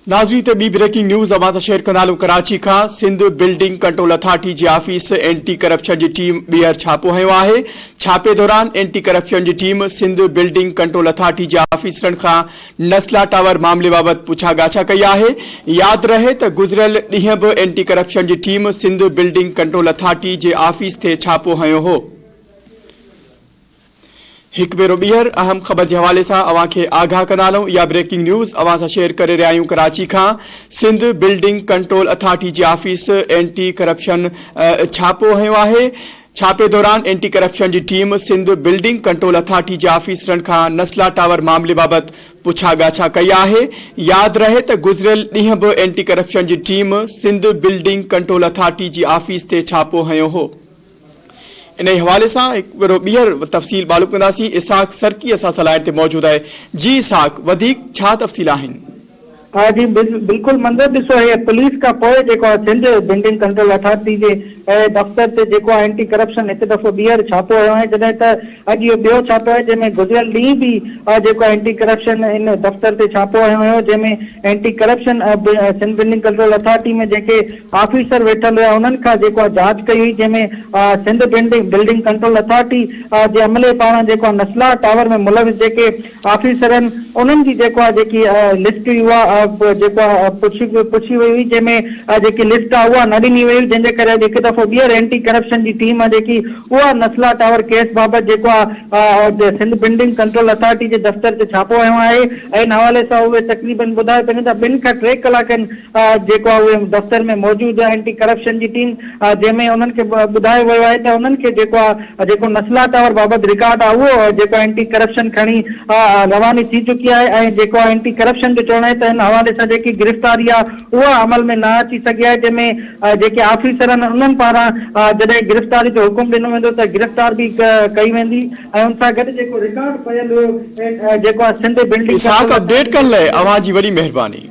नाज़रीन ते बी ब्रेकिंग न्यूज़ अवां शेयर कंदालू कराची का सिंध बिल्डिंग कंट्रोल अथॉरिटी जी ऑफिस एंटी करप्शन की टीम ॿीहर छापो हयो आहे। छापे दौरान एंटी करप्शन की team Sindh building control authority जे ऑफिसरन खां नस्ला टावर मामले बाबत पुछा गाछा कई आहे। याद रहे तो गुज़रियल ॾींहुं भी एंटी करप्शन की team Sindh building control authority जे ऑफिस ते छापो हयो हो। एक बेरो ॿीहर अहम खबर के हवाले से अवां खे आगाह कंदालूं। या ब्रेकिंग न्यूज़ अवां सां शेयर करे रहिया आहियूं कराची खां। सिंध बिल्डिंग कंट्रोल अथॉरिटी जी ऑफिस एंटी करप्शन छापो हयो आहे। छापे दौरान एंटी करप्शन की team Sindh building control authority जे ऑफिसरन खां नस्ला टावर मामले बाबत पुछा गाछा कई आहे। याद रहे तो गुज़रियल ॾींहुं भी एंटी करप्शन की team Sindh building control authority जी ऑफिस ते छापो हयो हो। इन हवाले से एक बार ॿीहर तफ़सील मालूम कंदासीं। इसाक सरकी असां सलाह ते मौजूद है। जी इसाक, वधीक छा तफ़सील आहिनि? हाँ जी बिल्कुल मंजर दिसो है पुलिस का पोए जेको सिंध बिल्डिंग कंट्रोल अथॉरिटी जे दफ्तर से जेको एंटी करप्शन एक दफ़ो ॿीहर छापो आयो है। जॾहिं त अॼु इहो ॿियो छापो है जंहिंमें गुज़िरियल ॾींहुं भी जेको एंटी करप्शन इन दफ्तर से छापो आयो हुयो, जंहिंमें anti corruption Sindh building control authority में जेके ऑफिसर वेठल हुआ उन्हनि खां जेको जांच कई हुई, जंहिंमें सिंध बिल्डिंग कंट्रोल अथॉरिटी जे अमले पारां जेको नस्ला टावर में मुलविस जेके ऑफिसर आहिनि उन्हनि जी जेको जेकी लिस्ट हुई पुछी वही हुई, जंहिंमें जेकी लिस्ट आहे उहा न ॾिनी वई, जंहिंजे करे हिकु दफ़ो ॿीहर एंटी करप्शन की टीम आहे जेकी उहा नस्ला टावर केस बाबत जेको सिंध बिल्डिंग कंट्रोल अथॉरिटी के दफ्तर से छापो आयो आहे। इन हवाले से उहे तकरीबन ॿुधाए पियो त 2 खां 3 कलाकनि जेको उहे दफ्तर में मौजूद है एंटी करप्शन की टीम, जंहिंमें उन्हनि खे ॿुधायो वियो आहे त उन्हनि खे जेको नस्ला टावर बाबत रिकॉर्ड आहे उहो जेको एंटी करप्शन खणी रवानी थी चुकी है। ऐं जेको एंटी करप्शन जो चवणु आहे त हिन हवाले से जेकी गिरफ्तारी आहे उहा अमल में न अची सघी आहे, जंहिंमें जेके ऑफिसर आहिनि उन्हनि पारां जॾहिं गिरफ्तारी जो हुकुम ॾिनो वेंदो त गिरफ्तार भी कई वेंदी। ऐं उन सां गॾु जेको रिकॉर्ड पयल हुयो जेको सिंध बिल्डिंग इसाक अपडेट करण लाइ अवां जी वॾी महिरबानी।